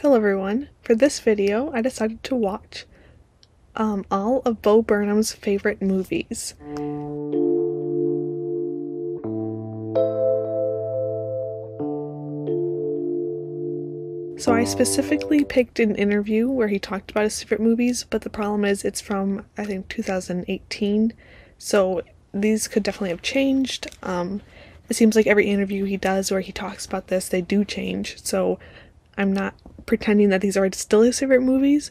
Hello everyone. For this video, I decided to watch all of Bo Burnham's favorite movies. So I specifically picked an interview where he talked about his favorite movies, but the problem is it's from, I think, 2018, so these could definitely have changed. It seems like every interview he does where he talks about this, they do change, so I'm not pretending that these are still his favorite movies,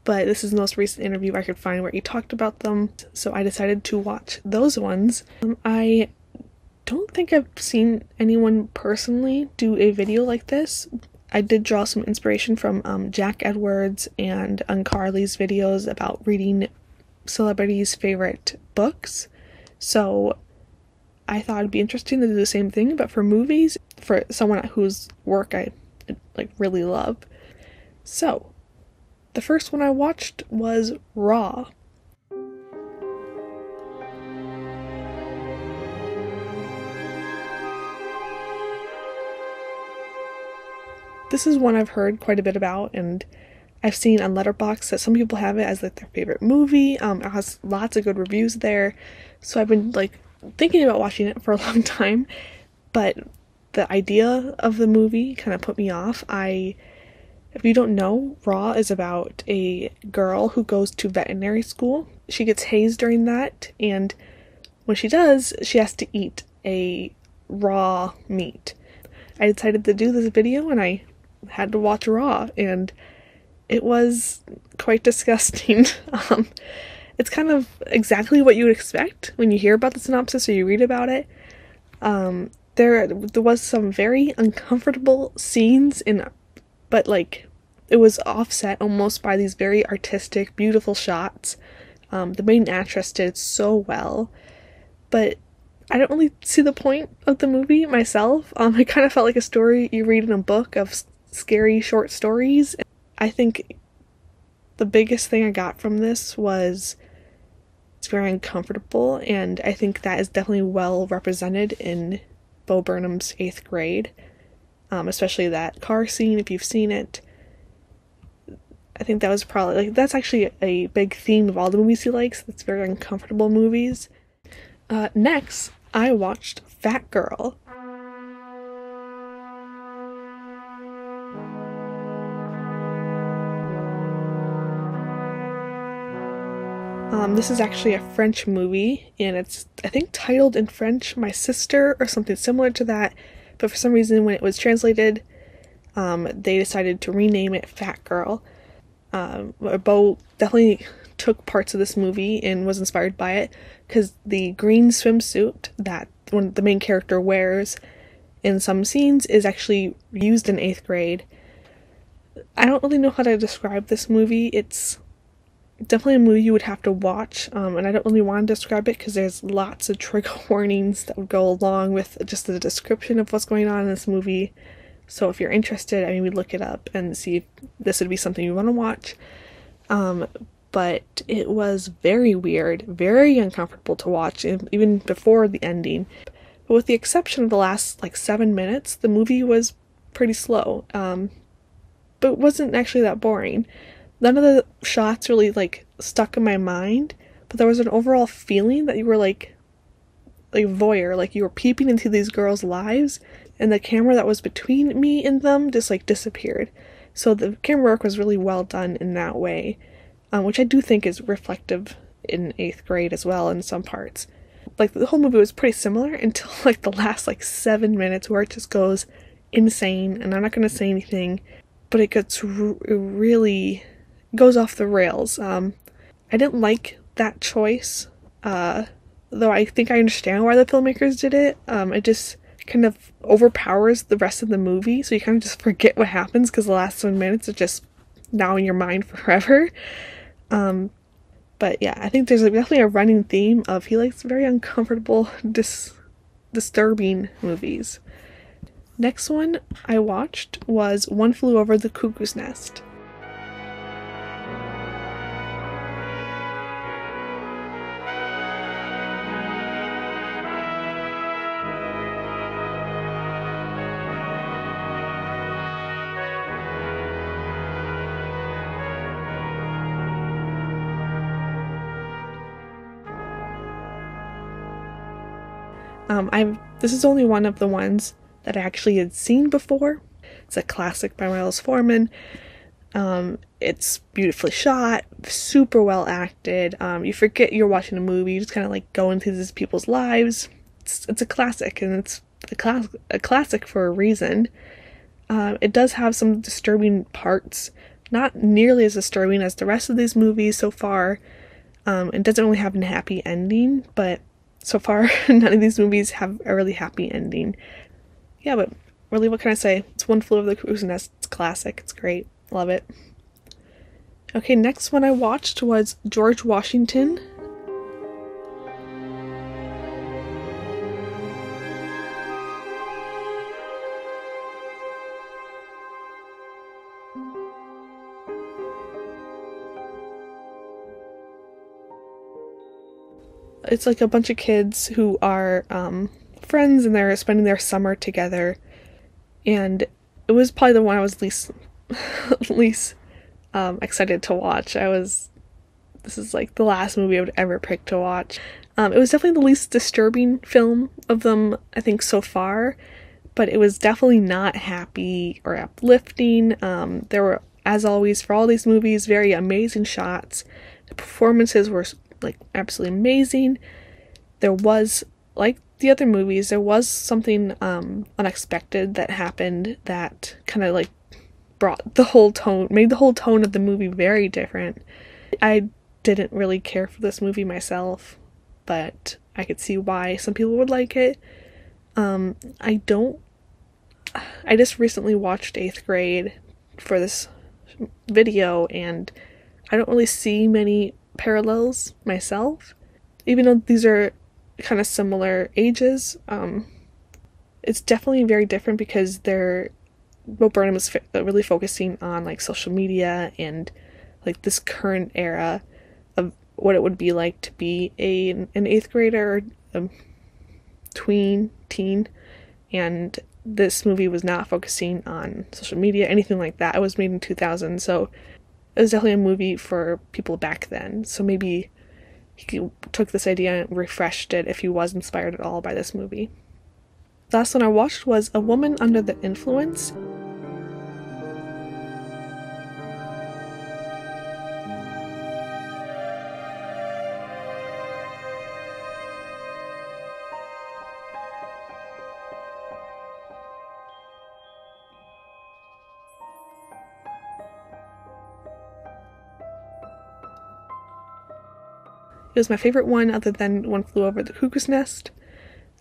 but this is the most recent interview I could find where he talked about them, so I decided to watch those ones. I don't think I've seen anyone personally do a video like this. I did draw some inspiration from Jack Edwards and Uncarly's videos about reading celebrities' favorite books, so I thought it'd be interesting to do the same thing, but for movies, for someone whose work I really love. So, the first one I watched was Raw. This is one I've heard quite a bit about, and I've seen on Letterboxd that some people have it as their favorite movie. It has lots of good reviews there, so I've been thinking about watching it for a long time, but the idea of the movie kind of put me off. If you don't know, Raw is about a girl who goes to veterinary school. She gets hazed during that, and when she does, she has to eat a raw meat. I decided to do this video and I had to watch Raw, and it was quite disgusting. It's kind of exactly what you would expect when you hear about the synopsis or you read about it. There was some very uncomfortable scenes but it was offset almost by these very artistic, beautiful shots. The main actress did so well, but I don't really see the point of the movie myself. It kind of felt like a story you read in a book of scary short stories. I think the biggest thing I got from this was it's very uncomfortable, and I think that is definitely well represented in Bo Burnham's 8th grade. Especially that car scene, if you've seen it. I think that was probably, that's actually a big theme of all the movies he likes. That's very uncomfortable movies. Next, I watched Fat Girl. This is actually a French movie, and it's, I think, titled in French My Sister or something similar to that, but for some reason when it was translated, they decided to rename it Fat Girl. Bo definitely took parts of this movie and was inspired by it, because the green swimsuit that the main character wears in some scenes is actually used in 8th grade. I don't really know how to describe this movie. It's definitely a movie you would have to watch, and I don't really want to describe it because there's lots of trigger warnings that would go along with just the description of what's going on in this movie. So if you're interested, I mean, we'd look it up and see if this would be something you want to watch. But it was very weird, very uncomfortable to watch, even before the ending. But with the exception of the last 7 minutes, the movie was pretty slow. But it wasn't actually that boring. None of the shots really stuck in my mind, but there was an overall feeling that you were like voyeur, you were peeping into these girls' lives, and the camera that was between me and them just disappeared. So the camera work was really well done in that way, which I do think is reflective in 8th grade as well in some parts. The whole movie was pretty similar until the last 7 minutes, where it just goes insane, and I'm not gonna say anything, but it gets really goes off the rails. I didn't like that choice, though I think I understand why the filmmakers did it. It just kind of overpowers the rest of the movie, so you kind of just forget what happens because the last 7 minutes are just now in your mind forever. But yeah, I think there's definitely a running theme of he likes very uncomfortable, disturbing movies. Next one I watched was One Flew Over the Cuckoo's Nest. This is only one of the ones that I actually had seen before. It's a classic by Miles Forman. It's beautifully shot, super well acted. You forget you're watching a movie, you just kind of like go into these people's lives. It's a classic, and it's a classic for a reason. It does have some disturbing parts, not nearly as disturbing as the rest of these movies so far. It doesn't really have a happy ending, but so far none of these movies have a really happy ending. Yeah, but really, what can I say? It's One Flew Over the Cuckoo's Nest. It's classic. It's great. Love it. Okay, next one I watched was George Washington. It's like a bunch of kids who are friends, and they're spending their summer together. And it was probably the one I was least excited to watch. This is like the last movie I would ever pick to watch. It was definitely the least disturbing film of them, I think, so far, but it was definitely not happy or uplifting. There were, as always, for all these movies, very amazing shots. The performances were like absolutely amazing. There was, like the other movies, there was something unexpected that happened that kind of like brought the whole tone, made the whole tone of the movie very different. I didn't really care for this movie myself, but I could see why some people would like it. I just recently watched 8th grade for this video, and I don't really see many parallels myself, even though these are kind of similar ages. It's definitely very different because Burnham is really focusing on like social media and like this current era of what it would be like to be an 8th grader or a teen, and this movie was not focusing on social media, anything like that. It was made in 2000, so it was definitely a movie for people back then. So maybe he took this idea and refreshed it if he was inspired at all by this movie. The last one I watched was A Woman Under the Influence. It was my favorite one other than One Flew Over the Cuckoo's Nest.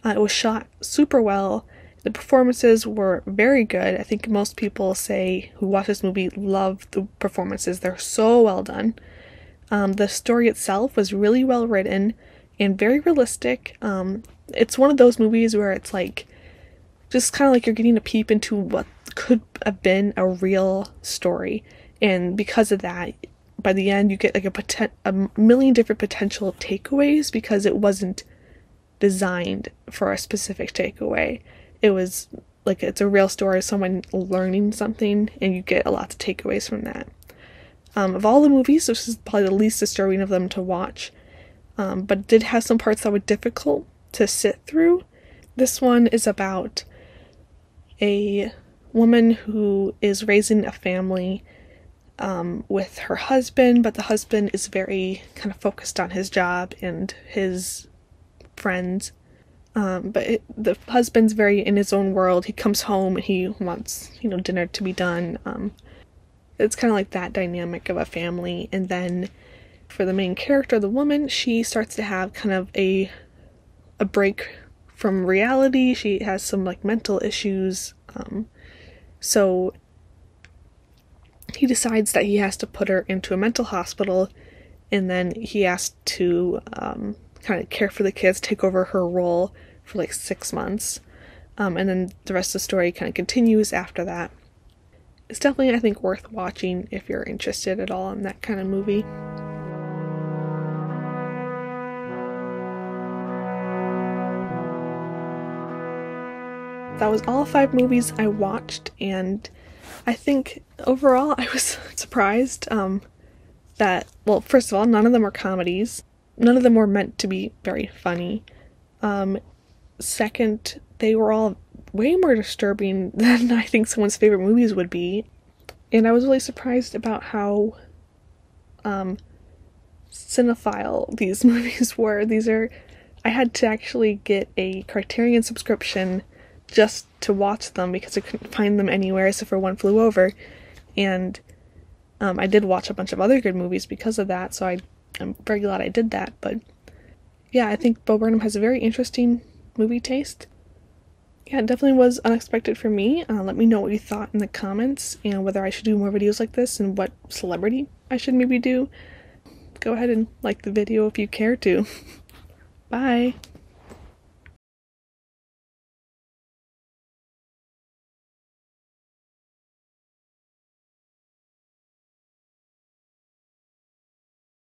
It was shot super well. The performances were very good. I think most people who watch this movie love the performances. They're so well done. The story itself was really well written and very realistic. It's one of those movies where it's like just kind of like you're getting a peep into what could have been a real story, and because of that, by the end you get like a million different potential takeaways, because it wasn't designed for a specific takeaway. It was like, it's a real story of someone learning something, and you get a lot of takeaways from that. Of all the movies, this is probably the least disturbing of them to watch, but it did have some parts that were difficult to sit through. This one is about a woman who is raising a family with her husband, but the husband is very kind of focused on his job and his friends. But the husband's very in his own world. He comes home and he wants, dinner to be done. It's kind of like that dynamic of a family. And then for the main character, the woman, she starts to have kind of a break from reality. She has some like mental issues. So he decides that he has to put her into a mental hospital, and then he has to kind of care for the kids, take over her role for like 6 months. And then the rest of the story kind of continues after that. It's definitely, I think, worth watching if you're interested at all in that kind of movie. That was all 5 movies I watched, and I think overall I was surprised that, well, first of all, none of them are comedies. None of them were meant to be very funny. second, they were all way more disturbing than I think someone's favorite movies would be. And I was really surprised about how cinephile these movies were. I had to actually get a Criterion subscription just to watch them because I couldn't find them anywhere except for One Flew Over. And I did watch a bunch of other good movies because of that, so I'm very glad I did that. But yeah, I think Bo Burnham has a very interesting movie taste. Yeah, it definitely was unexpected for me. Let me know what you thought in the comments and whether I should do more videos like this and what celebrity I should maybe do. Go ahead and like the video if you care to. Bye!